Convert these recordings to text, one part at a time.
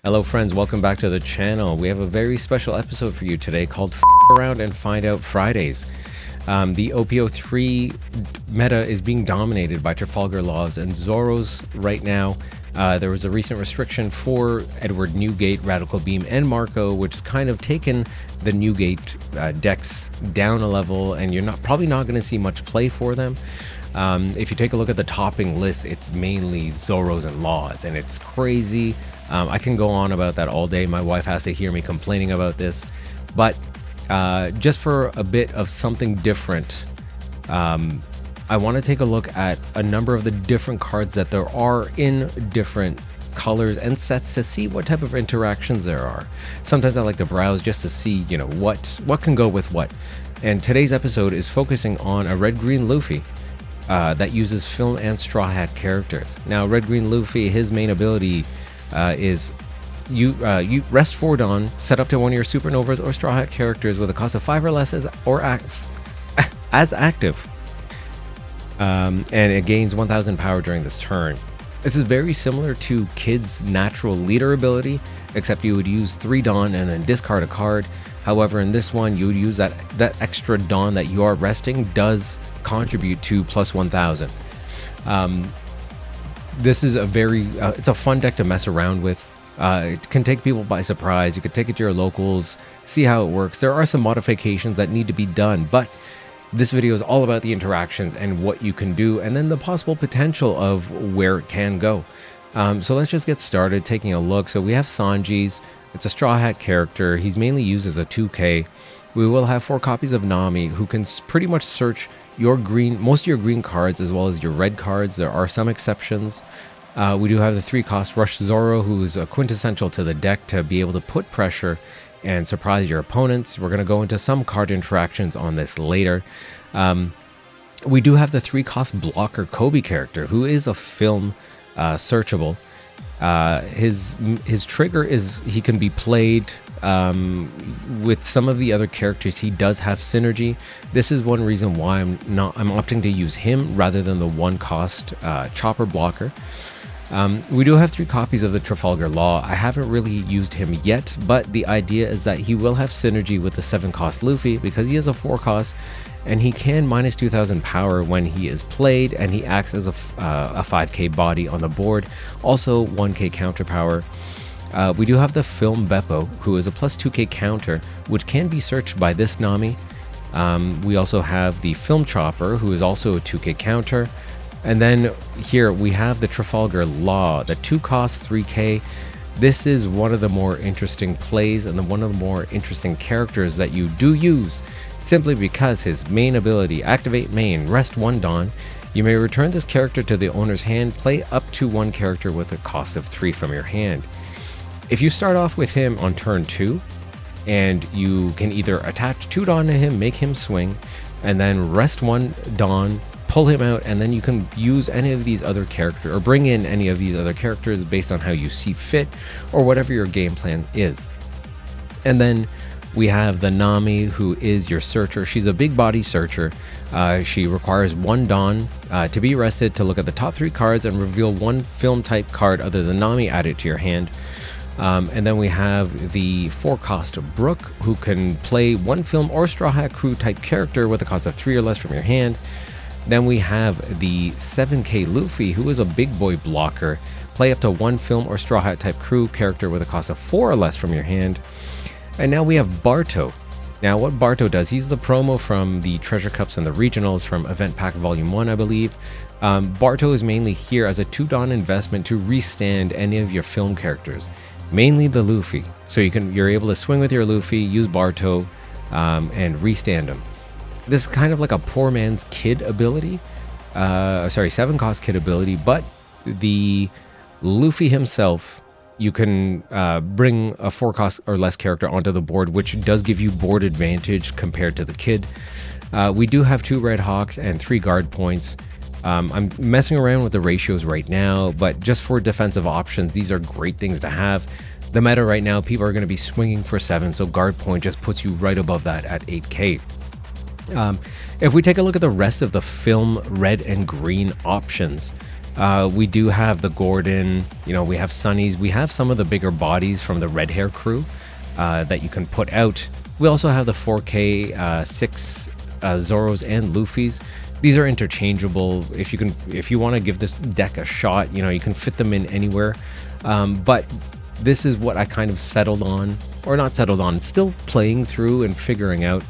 Hello friends, welcome back to the channel. We have a very special episode for you today called F Around and Find Out Fridays. The OP03 meta is being dominated by Trafalgar Laws and Zoro's right now. There was a recent restriction for Edward Newgate, Radical Beam, and Marco, which has kind of taken the Newgate decks down a level, and you're probably not going to see much play for them. If you take a look at the topping list, it's mainly Zoros and Laws, and it's crazy. I can go on about that all day. My wife has to hear me complaining about this, but just for a bit of something different, I want to take a look at a number of the different cards that there are in different colors and sets to see what type of interactions there are. Sometimes I like to browse just to see, what can go with what. And today's episode is focusing on a red-green Luffy that uses film and Straw Hat characters. Now, red-green Luffy, his main ability is you rest 4 Dawn, set up to one of your supernovas or Straw Hat characters with a cost of 5 or less as active. And it gains 1000 power during this turn. This is very similar to Kid's natural leader ability, except you would use 3 Dawn and then discard a card. However, in this one, you would use that extra Dawn that you are resting does contribute to plus 1000. This is a very it's a fun deck to mess around with. It can take people by surprise. You could take it to your locals, see how it works. There are some modifications that need to be done, but this video is all about the interactions and what you can do, and then the possible potential of where it can go. So let's just get started taking a look. So we have Sanji's. It's a Straw Hat character. He's mainly used as a 2K. We will have 4 copies of Nami, who can pretty much search most of your green cards as well as your red cards. There are some exceptions. We do have the 3-cost Rush Zoro, who's quintessential to the deck to be able to put pressure and surprise your opponents. We're going to go into some card interactions on this later. We do have the 3-cost blocker Kobe character, who is a film searchable. His trigger is he can be played with some of the other characters. He does have synergy. This is one reason why I'm opting to use him rather than the 1-cost chopper blocker. We do have 3 copies of the Trafalgar Law. I haven't really used him yet, but the idea is that he will have synergy with the 7-cost Luffy because he is a 4-cost, and he can minus 2000 power when he is played, and he acts as a 5k body on the board, also 1k counter power. We do have the Film Beppo, who is a plus 2k counter, which can be searched by this Nami. We also have the Film Chopper, who is also a 2k counter. And then here we have the Trafalgar Law, the 2-cost 3k. This is one of the more interesting plays and one of the more interesting characters that you do use, simply because his main ability, Activate Main, Rest 1 Dawn. You may return this character to the owner's hand, play up to 1 character with a cost of 3 from your hand. If you start off with him on turn 2, and you can either attach 2 Dawn to him, make him swing, and then rest 1 Dawn, pull him out, and then you can use any of these other characters or bring in any of these other characters based on how you see fit or whatever your game plan is. And then we have the Nami, who is your searcher. She's a big body searcher. She requires 1 Dawn to be rested to look at the top 3 cards and reveal 1 film type card other than Nami added to your hand. And then we have the 4-cost Brook, who can play 1 film or Straw Hat crew type character with a cost of 3 or less from your hand. Then we have the 7k Luffy, who is a big boy blocker. Play up to 1 film or Straw Hat type crew character with a cost of 4 or less from your hand. And now we have Barto. Now what Barto does, he's the promo from the Treasure Cups and the Regionals from Event Pack Volume 1, I believe. Barto is mainly here as a 2 Dawn investment to restand any of your film characters, mainly the Luffy. So you're able to swing with your Luffy, use Barto, and restand him. This is kind of like a poor man's Kid ability, 7-cost Kid ability, but the Luffy himself, you can bring a 4-cost or less character onto the board, which does give you board advantage compared to the Kid. We do have 2 Red Hawks and 3 guard points. I'm messing around with the ratios right now, but just for defensive options, these are great things to have. The meta right now, people are going to be swinging for 7, so guard point just puts you right above that at 8k. If we take a look at the rest of the film red and green options, We do have the Gordon, we have Sunnies, we have some of the bigger bodies from the Red Hair crew that you can put out. We also have the 4K 6 Zoros and Luffys. These are interchangeable. If you want to give this deck a shot, you can fit them in anywhere. But this is what I kind of settled on, or not settled on, still playing through and figuring out.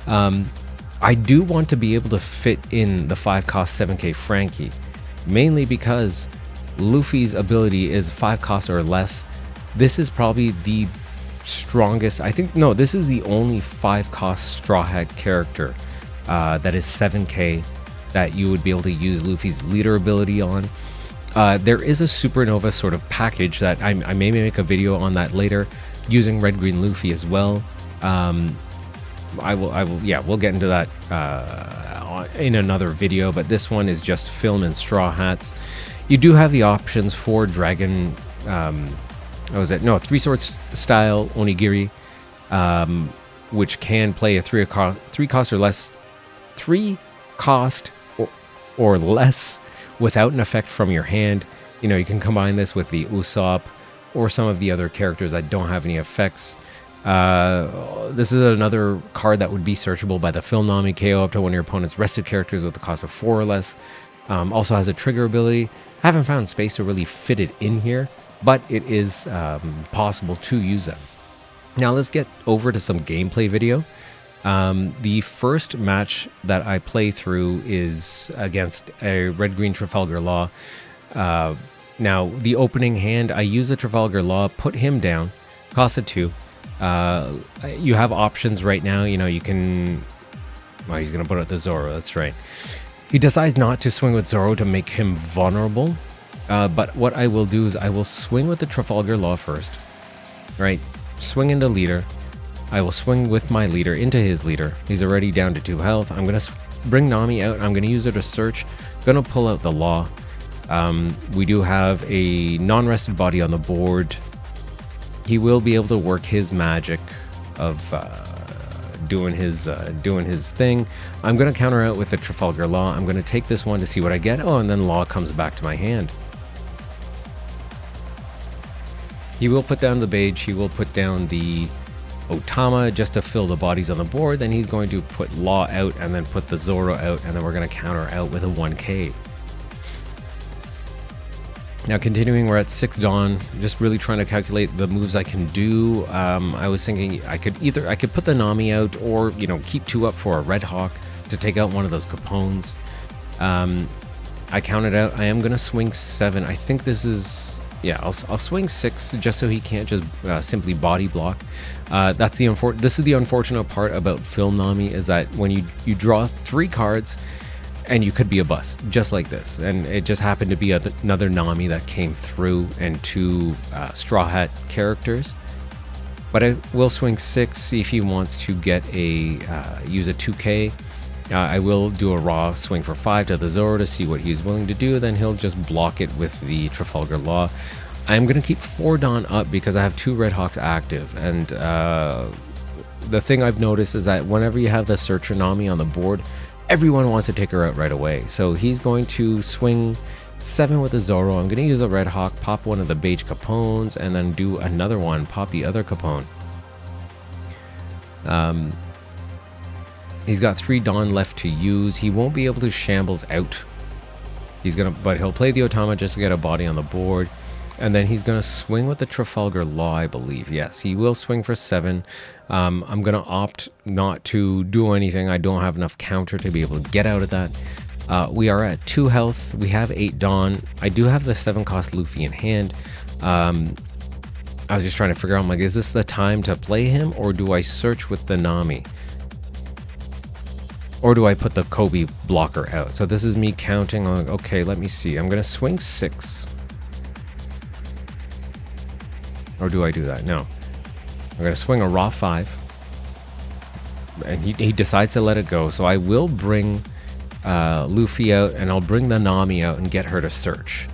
I do want to be able to fit in the 5-cost 7K Frankie, mainly because Luffy's ability is 5 costs or less. This is probably the strongest, this is the only 5-cost Straw Hat character that is 7K that you would be able to use Luffy's leader ability on. There is a Supernova sort of package that I may make a video on that later, using Red Green Luffy as well. We'll get into that in another video, but this one is just film and Straw Hats. You do have the options for Dragon, Three Swords style Onigiri, which can play a 3 cost or less, 3 cost or less without an effect from your hand. You can combine this with the Usopp or some of the other characters that don't have any effects. This is another card that would be searchable by the Film Nami, KO up to one of your opponent's rested characters with a cost of 4 or less. Also has a trigger ability. Haven't found space to really fit it in here, but it is possible to use them. Now let's get over to some gameplay video. The first match that I play through is against a Red-Green Trafalgar Law. Now, the opening hand, I use a Trafalgar Law, put him down, cost of 2. You have options right now, you can... Well, he's going to put out the Zoro, that's right. He decides not to swing with Zoro to make him vulnerable, but what I will do is I will swing with the Trafalgar Law first, right? Swing into leader. I will swing with my leader into his leader. He's already down to 2 health. I'm going to bring Nami out. I'm going to use her to search. Going to pull out the Law. We do have a non-rested body on the board. He will be able to work his magic of doing his thing. I'm going to counter out with the Trafalgar Law. I'm going to take this one to see what I get. Oh, and then Law comes back to my hand. He will put down the Beige. He will put down the Otama just to fill the bodies on the board. Then he's going to put Law out and then put the Zoro out, and then we're going to counter out with a 1K. Now continuing, we're at 6 Dawn, just really trying to calculate the moves I can do. I was thinking I could put the Nami out, or keep 2 up for a Red Hawk to take out one of those Capones. I counted out. I am gonna swing 7. I think this is, I'll swing 6 just so he can't just simply body block. This is the unfortunate part about Film Nami, is that when you draw 3 cards. And you could be a bust, just like this. And it just happened to be another Nami that came through, and 2 Straw Hat characters. But I will swing 6, see if he wants to get use a 2K. I will do a raw swing for 5 to the Zoro to see what he's willing to do. Then he'll just block it with the Trafalgar Law. I'm going to keep 4 Dawn up because I have 2 Red Hawks active. And the thing I've noticed is that whenever you have the Searcher Nami on the board, everyone wants to take her out right away. So he's going to swing 7 with the Zoro. I'm going to use a Red Hawk, pop one of the Beige Capones, and then do another one, pop the other Capone. He's got 3 Dawn left to use. He won't be able to shambles out. But he'll play the Otama just to get a body on the board. And then he's going to swing with the Trafalgar Law, I believe. Yes, he will swing for 7. I'm going to opt not to do anything. I don't have enough counter to be able to get out of that. We are at 2 health. We have 8 Dawn. I do have the 7 cost Luffy in hand. I was just trying to figure out, is this the time to play him, or do I search with the Nami? Or do I put the Kobe blocker out? So this is me counting on, okay, let me see. I'm going to swing 6. Or do I do that? No. I'm going to swing a raw 5. And he decides to let it go. So I will bring Luffy out, and I'll bring the Nami out and get her to search.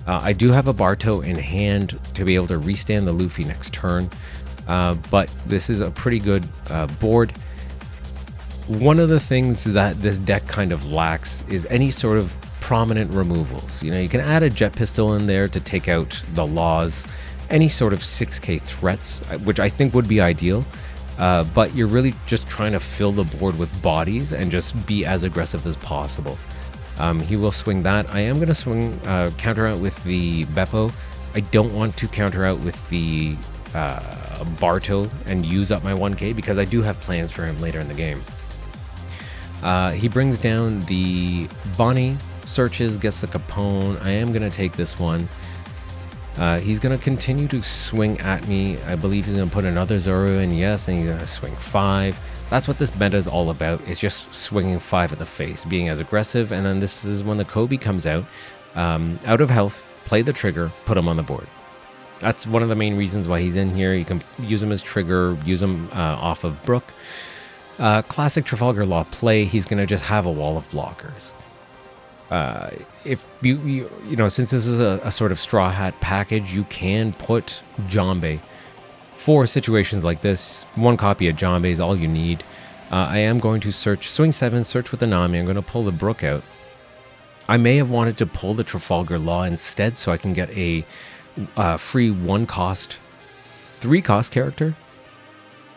I do have a Barto in hand to be able to restand the Luffy next turn. But this is a pretty good board. One of the things that this deck kind of lacks is any sort of prominent removals. You know, you can add a jet pistol in there to take out the laws, any sort of 6k threats, which I think would be ideal. But you're really just trying to fill the board with bodies and just be as aggressive as possible. He will swing that. I am going to swing counter out with the Beppo. I don't want to counter out with the Barto and use up my 1k because I do have plans for him later in the game. He brings down the Bonnie, searches, gets the Capone. I am going to take this one. He's going to continue to swing at me. I believe he's going to put another Zoro in, yes, and he's going to swing 5. That's what this meta is all about. It's just swinging 5 at the face, being as aggressive, and then this is when the Kobe comes out of health, play the trigger, put him on the board. That's one of the main reasons why he's in here. You can use him as trigger, use him off of Brook. Classic Trafalgar Law play, he's going to just have a wall of blockers. If you know, since this is a sort of straw hat package, you can put Jambe for situations like this. 1 copy of Jambe is all you need. I am going to swing 7, search with the Nami. I'm going to pull the Brook out. I may have wanted to pull the Trafalgar Law instead so I can get a free 1 cost, 3 cost character.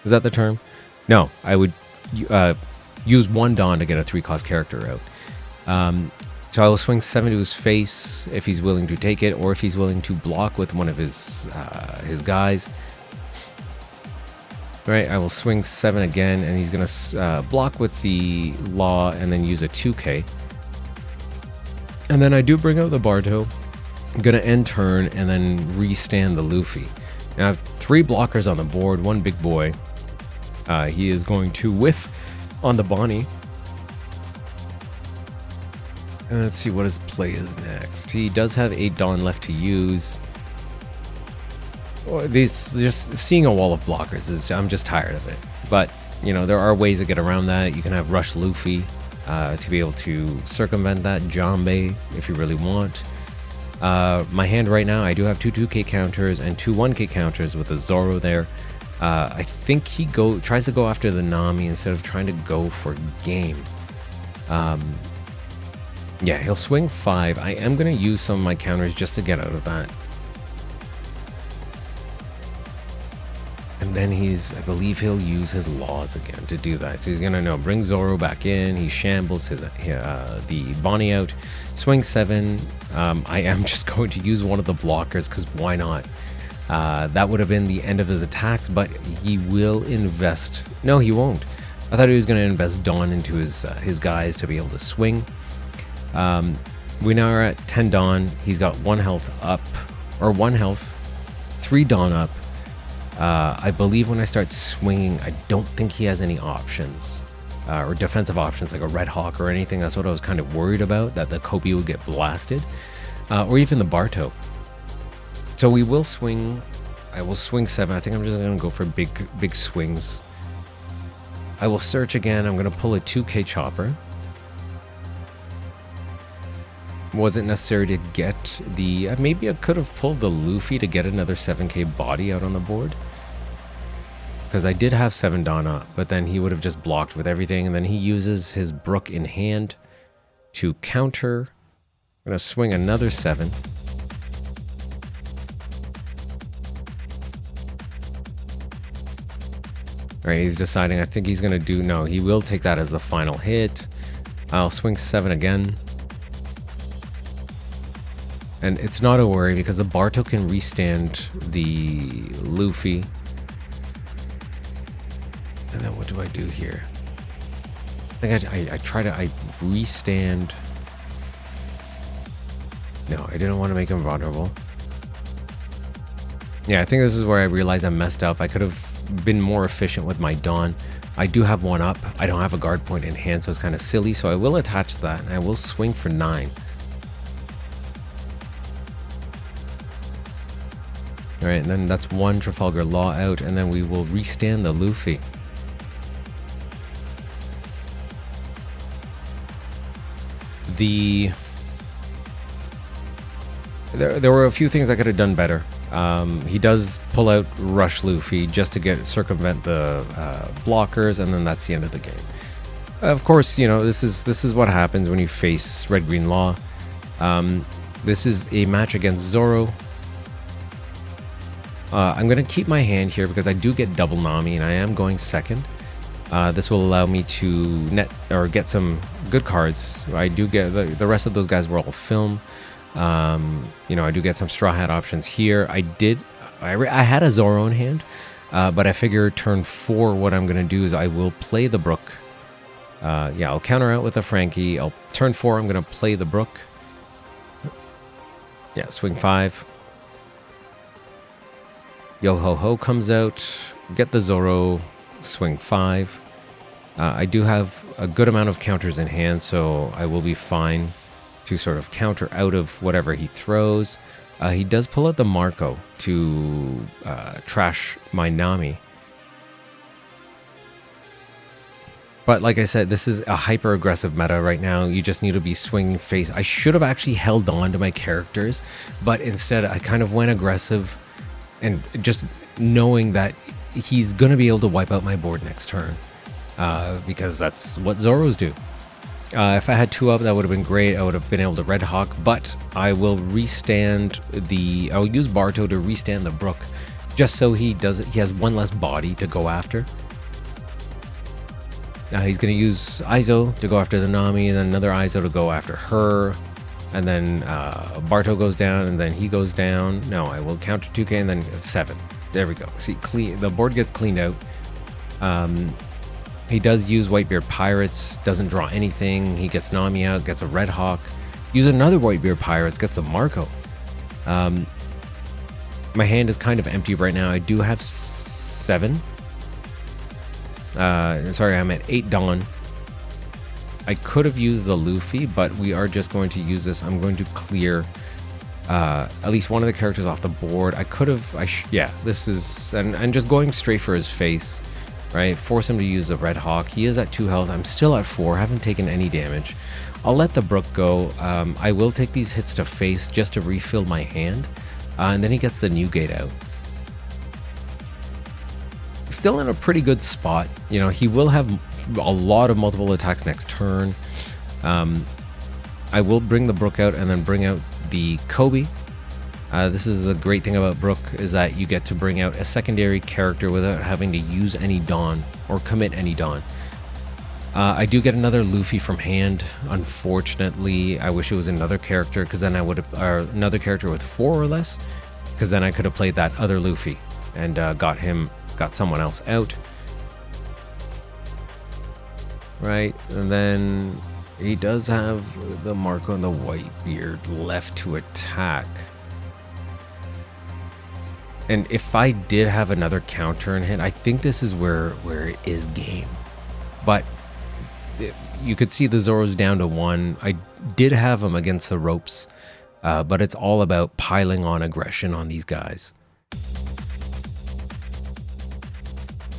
Is that the term? No, I would use 1 Dawn to get a 3 cost character out. So I will swing 7 to his face if he's willing to take it, or if he's willing to block with one of his guys. All right, I will swing 7 again, and he's going to block with the Law and then use a 2k. And then I do bring out the Barto. I'm going to end turn and then restand the Luffy. Now I have 3 blockers on the board, 1 big boy. He is going to whiff on the Bonnie. And let's see what his play is next. He does have 8 Dawn left to use. Just seeing a wall of blockers I'm just tired of it. But you know, there are ways to get around that. You can have Rush Luffy to be able to circumvent that. Jambe if you really want. My hand right now, I do have 2 2k counters and 2 1k counters with a Zoro there. I think he tries to go after the Nami instead of trying to go for game. Yeah, he'll swing 5. I am going to use some of my counters just to get out of that. And then I believe he'll use his laws again to do that. So he's going to bring Zoro back in. He shambles the Bonnie out. Swing 7. I am just going to use one of the blockers because why not? That would have been the end of his attacks, but he will invest. No, he won't. I thought he was going to invest Dawn into his guys to be able to swing. We now are at 10 Dawn. He's got 1 health up, or 1 health, 3 Dawn up. I believe when I start swinging, I don't think he has any options, or defensive options like a Red Hawk or anything. That's what I was kind of worried about, that the Kobe would get blasted, or even the Barto. So we will swing. I will swing 7. I think I'm just going to go for big swings. I will search again. I'm going to pull a 2k chopper. Wasn't necessary to get the... maybe I could have pulled the Luffy to get another 7k body out on the board. Because I did have 7 Dawn up, but then he would have just blocked with everything. And then he uses his Brook in hand to counter. I'm going to swing another 7. All right, he's deciding. I think he's going to do... no, he will take that as the final hit. I'll swing 7 again. And it's not a worry because the Barto can restand the Luffy. And then what do I do here? I think I restand. No, I didn't want to make him vulnerable. Yeah, I think this is where I realized I messed up. I could have been more efficient with my Dawn. I do have 1 up. I don't have a guard point in hand, so it's kind of silly. So I will attach that and I will swing for 9. All right, and then that's 1 Trafalgar Law out, and then we will restand the Luffy. There were a few things I could have done better. He does pull out Rush Luffy just to circumvent the blockers, and then that's the end of the game. Of course, you know, this is what happens when you face Red Green Law. This is a match against Zoro. I'm going to keep my hand here because I do get double Nami and I am going second. This will allow me to net or get some good cards. I do get the rest of those guys were all film. You know, I do get some Straw Hat options here. I had a Zoro in hand, but I figure turn 4 what I'm going to do is I will play the Brook. Yeah, I'll counter out with a Frankie. Turn 4 I'm going to play the Brook. Yeah, swing 5. Yo Ho Ho comes out, get the Zoro, swing 5. I do have a good amount of counters in hand, so I will be fine to sort of counter out of whatever he throws. He does pull out the Marco to trash my Nami. But like I said, this is a hyper-aggressive meta right now. You just need to be swinging face. I should have actually held on to my characters, but instead I kind of went aggressive and just knowing that he's going to be able to wipe out my board next turn because that's what Zoros do. If I had 2 up, that would have been great. I would have been able to Red Hawk, but I will restand I'll use Barto to restand the Brook just so he has one less body to go after. He's going to use Izo to go after the Nami, and then another Izo to go after her. And then Barto goes down, and then he goes down. No, I will counter 2k, and then 7. There we go. See, the board gets cleaned out. He does use Whitebeard Pirates, doesn't draw anything. He gets Nami out, gets a Red Hawk. Use another Whitebeard Pirates, gets a Marco. My hand is kind of empty right now. I do have 7. Sorry, I'm at 8 Dawn. I could have used the Luffy, but we are just going to use this. I'm going to clear at least one of the characters off the board. I could have, yeah, this is, and just going straight for his face, right? Force him to use the Red Hawk. He is at 2 health. I'm still at 4, haven't taken any damage. I'll let the Brook go. I will take these hits to face just to refill my hand. And then he gets the new gate out. Still in a pretty good spot. You know, he will have a lot of multiple attacks next turn. I will bring the Brook out and then bring out the Kobe. This is the great thing about Brook, is that you get to bring out a secondary character without having to use any Dawn or commit any Dawn. I do get another Luffy from hand. Unfortunately, I wish it was another character, because then I would have, or another character with 4 or less, because then I could have played that other Luffy and got someone else out. Right, and then he does have the Marco and the Whitebeard left to attack. And if I did have another counter in hand, I think this is where it is game. But you could see the Zoro's down to 1. I did have him against the ropes, but it's all about piling on aggression on these guys.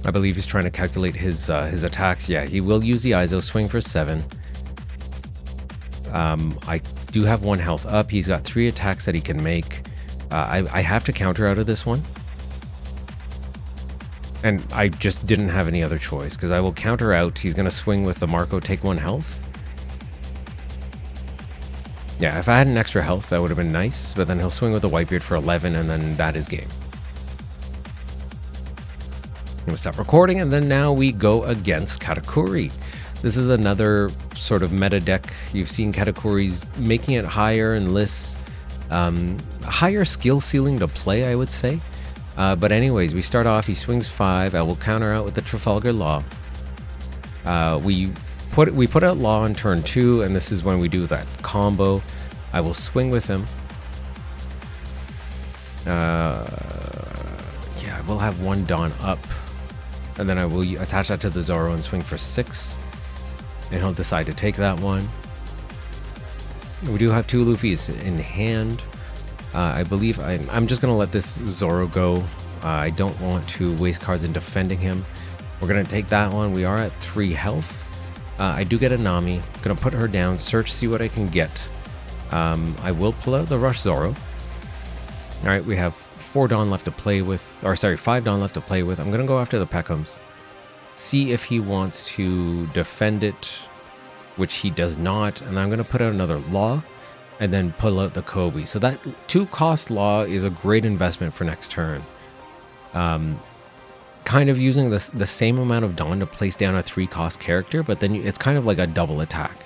I believe he's trying to calculate his attacks. Yeah, he will use the Izo, swing for 7. I do have 1 health up. He's got 3 attacks that he can make. I have to counter out of this one. And I just didn't have any other choice, because I will counter out. He's going to swing with the Marco, take 1 health. Yeah, if I had an extra health, that would have been nice. But then he'll swing with the Whitebeard for 11, and then that is game. I'm going to stop recording, and then now we go against Katakuri. This is another sort of meta deck. You've seen Katakuri's making it higher and lists. Higher skill ceiling to play, I would say. But anyways, we start off, he swings 5. I will counter out with the Trafalgar Law. We put out Law on turn 2, and this is when we do that combo. I will swing with him. Yeah, I will have 1 Dawn up. And then I will attach that to the Zoro and swing for 6. And he'll decide to take that one. We do have 2 Luffys in hand. I believe I'm just going to let this Zoro go. I don't want to waste cards in defending him. We're going to take that one. We are at 3 health. I do get a Nami. Going to put her down, search, see what I can get. I will pull out the Rush Zoro. All right, we have 4 Dawn left to play with, or sorry, 5 Dawn left to play with. I'm going to go after the Peckhams. See if he wants to defend it, which he does not. And I'm going to put out another Law. and then pull out the Kobe. So that 2-cost law is a great investment for next turn. Kind of using the same amount of Dawn to place down a 3-cost character, but then it's kind of like a double attack.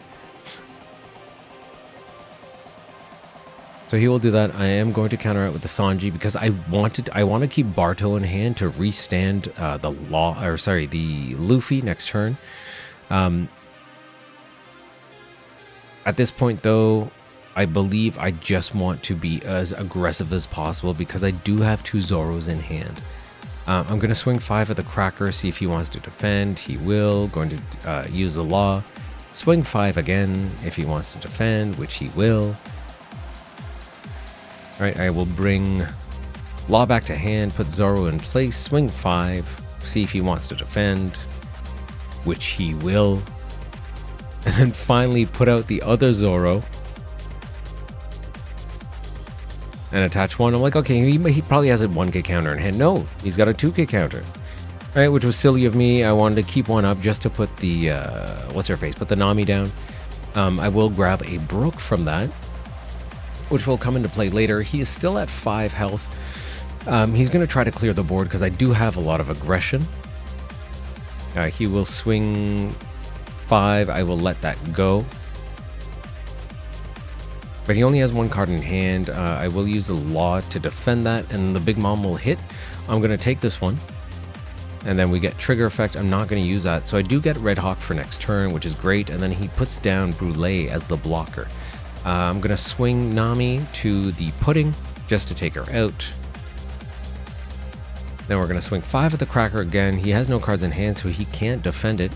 So he will do that. I am going to counter out with the Sanji because I want to keep Barto in hand to restand the Luffy next turn. At this point though, I believe I just want to be as aggressive as possible because I do have 2 Zoros in hand. I'm going to swing 5 at the Cracker, see if he wants to defend. He will. Going to use the Law. Swing 5 again if he wants to defend, which he will. Alright, I will bring Law back to hand, put Zoro in place, swing 5, see if he wants to defend, which he will. And then finally put out the other Zoro and attach 1. I'm like, okay, he probably has a 1k counter in hand. No, he's got a 2k counter. Right, which was silly of me. I wanted to keep 1 up just to put the, put the Nami down. I will grab a Brook from that, which will come into play later. He is still at 5 health. He's going to try to clear the board because I do have a lot of aggression. He will swing 5. I will let that go. But he only has 1 card in hand. I will use the Law to defend that, and the Big Mom will hit. I'm going to take this one. And then we get Trigger Effect. I'm not going to use that. So I do get Red Hawk for next turn, which is great. And then he puts down Brûlé as the blocker. I'm going to swing Nami to the Pudding just to take her out. Then we're going to swing 5 at the Cracker again. He has no cards in hand, so he can't defend it.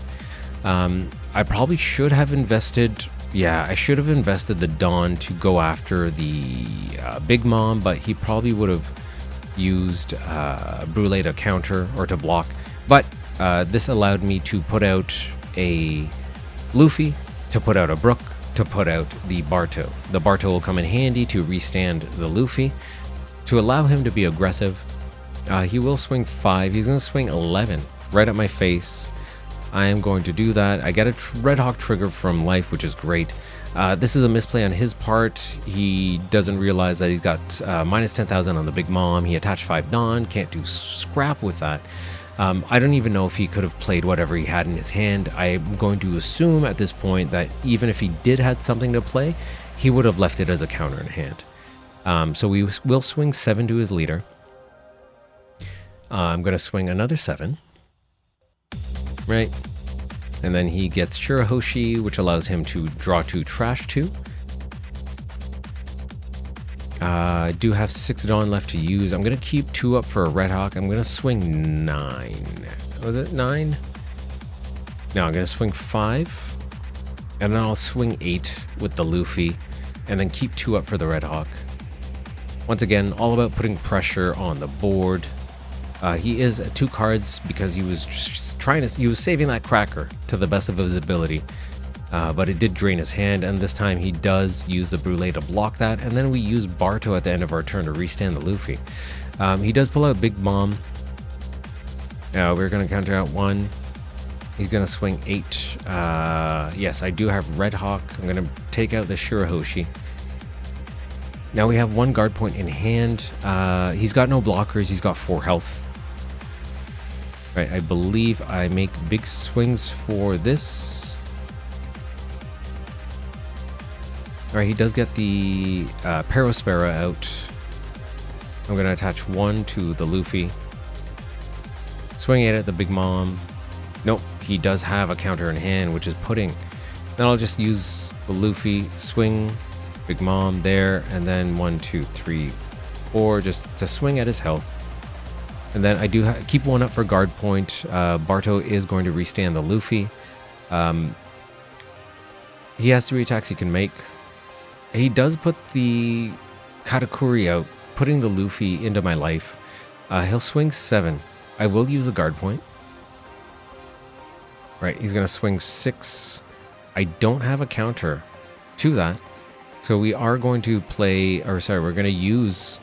I probably should have invested... Yeah, I should have invested the Dawn to go after the Big Mom, but he probably would have used Brûlé to counter or to block. But this allowed me to put out a Luffy, to put out a Brook, to put out the Barto. The Barto will come in handy to restand the Luffy, to allow him to be aggressive. He will swing 5. He's going to swing 11 right at my face. I am going to do that. I get a Red Hawk trigger from life, which is great. This is a misplay on his part. He doesn't realize that he's got minus 10,000 on the Big Mom. He attached 5 Dawn, can't do scrap with that. I don't even know if he could have played whatever he had in his hand. I'm going to assume at this point that even if he did have something to play, he would have left it as a counter in hand. So we will swing 7 to his leader. I'm going to swing another 7. Right. And then he gets Shirahoshi, which allows him to draw 2, trash 2. I do have 6 Dawn left to use. I'm going to keep 2 up for a Red Hawk. I'm going to swing 9. Was it 9? No, I'm going to swing 5. And then I'll swing 8 with the Luffy. And then keep 2 up for the Red Hawk. Once again, all about putting pressure on the board. He is at 2 cards because he was just he was saving that Cracker to the best of his ability. But it did drain his hand, and this time he does use the Brûlé to block that, and then we use Barto at the end of our turn to restand the Luffy. He does pull out Big Mom. We're going to counter out 1. He's going to swing 8. Yes, I do have Red Hawk. I'm going to take out the Shirahoshi. Now we have 1 guard point in hand. He's got no blockers. He's got 4 health. Right, I believe I make big swings for this. Alright, he does get the Perospera out. I'm going to attach 1 to the Luffy. Swing 8 at the Big Mom. Nope, he does have a counter in hand, which is Pudding. Then I'll just use the Luffy, swing Big Mom there, and then 1, 2, 3, 4, just to swing at his health. And then I do keep 1 up for guard point. Barto is going to restand the Luffy. He has 3 attacks he can make. He does put the Katakuri out, putting the Luffy into my life. He'll swing 7. I will use a guard point. Right, he's going to swing 6. I don't have a counter to that. So we are going to play, we're going to use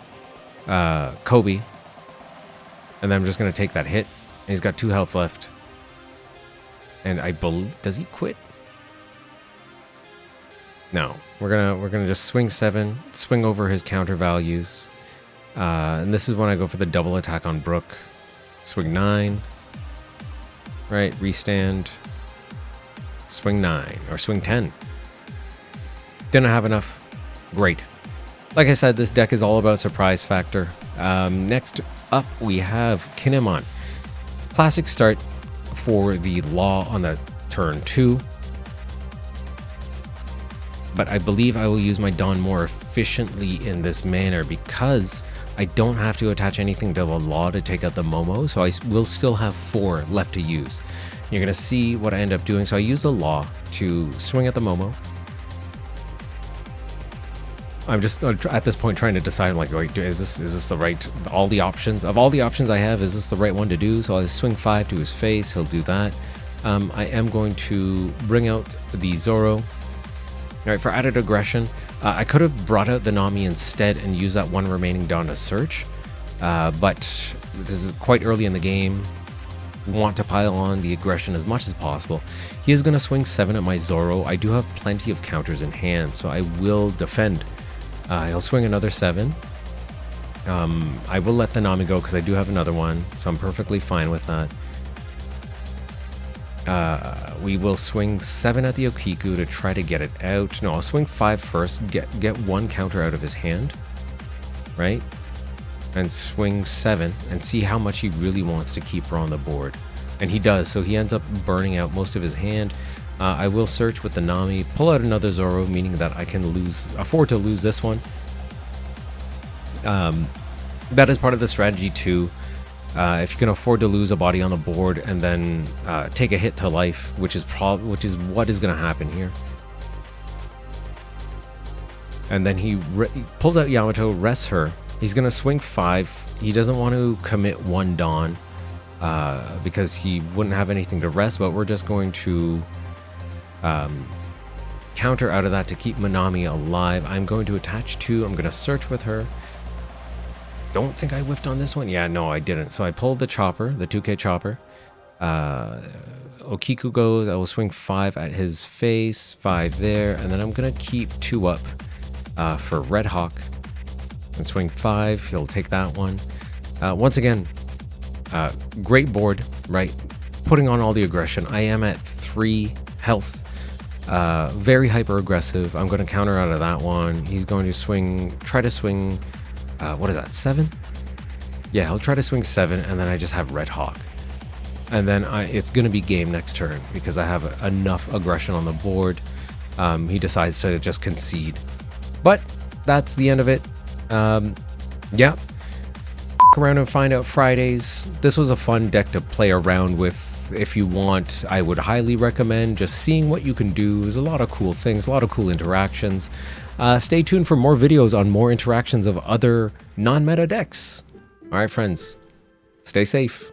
Kobe. And then I'm just going to take that hit. And he's got 2 health left. And I believe, does he quit? No, we're gonna just swing 7, swing over his counter values, and this is when I go for the double attack on Brook. Swing 9, right? Restand. Swing 9 or swing 10. Didn't have enough. Great. Like I said, this deck is all about surprise factor. Next up, we have Kinemon. Classic start for the Law on the turn 2. But I believe I will use my Dawn more efficiently in this manner because I don't have to attach anything to the Law to take out the Momo, so I will still have 4 left to use. You're going to see what I end up doing. So I use the Law to swing at the Momo. I'm just at this point trying to decide, like, wait, is this the right, of all the options I have, is this the right one to do? So I swing 5 to his face. He'll do that. I am going to bring out the Zoro. All right, for added aggression, I could have brought out the Nami instead and used that 1 remaining Dawn to search, but this is quite early in the game. Want to pile on the aggression as much as possible. He is going to swing 7 at my Zoro. I do have plenty of counters in hand, so I will defend. He'll swing another 7. I will let the Nami go because I do have another one, so I'm perfectly fine with that. We will swing 7 at the Okiku to try to get it out. No, I'll swing 5 first, get 1 counter out of his hand, right? And swing 7 and see how much he really wants to keep her on the board. And he does, so he ends up burning out most of his hand. I will search with the Nami, pull out another Zoro, meaning that I can afford to lose this one. That is part of the strategy too. If you can afford to lose a body on the board and then take a hit to life, which is what is going to happen here. And then he pulls out Yamato, rests her. He's going to swing 5. He doesn't want to commit 1 Dawn because he wouldn't have anything to rest, but we're just going to counter out of that to keep Manami alive. I'm going to attach 2. I'm going to search with her. Don't think I whiffed on this one. Yeah, no, I didn't. So I pulled the chopper, the 2K chopper. Okiku goes. I will swing 5 at his face, 5 there, and then I'm going to keep 2 up for Red Hawk. And swing 5. He'll take that one. Once again, great board, right? Putting on all the aggression. I am at 3 health. Very hyper aggressive. I'm going to counter out of that one. He's going to try to swing, what is that, 7? Yeah, he'll try to swing 7, and then I just have Red Hawk. And then it's going to be game next turn because I have enough aggression on the board. He decides to just concede. But that's the end of it. Yeah. Around and find out Fridays. This was a fun deck to play around with. If you want, I would highly recommend just seeing what you can do. There's a lot of cool things, a lot of cool interactions. Stay tuned for more videos on more interactions of other non-meta decks. All right, friends, stay safe.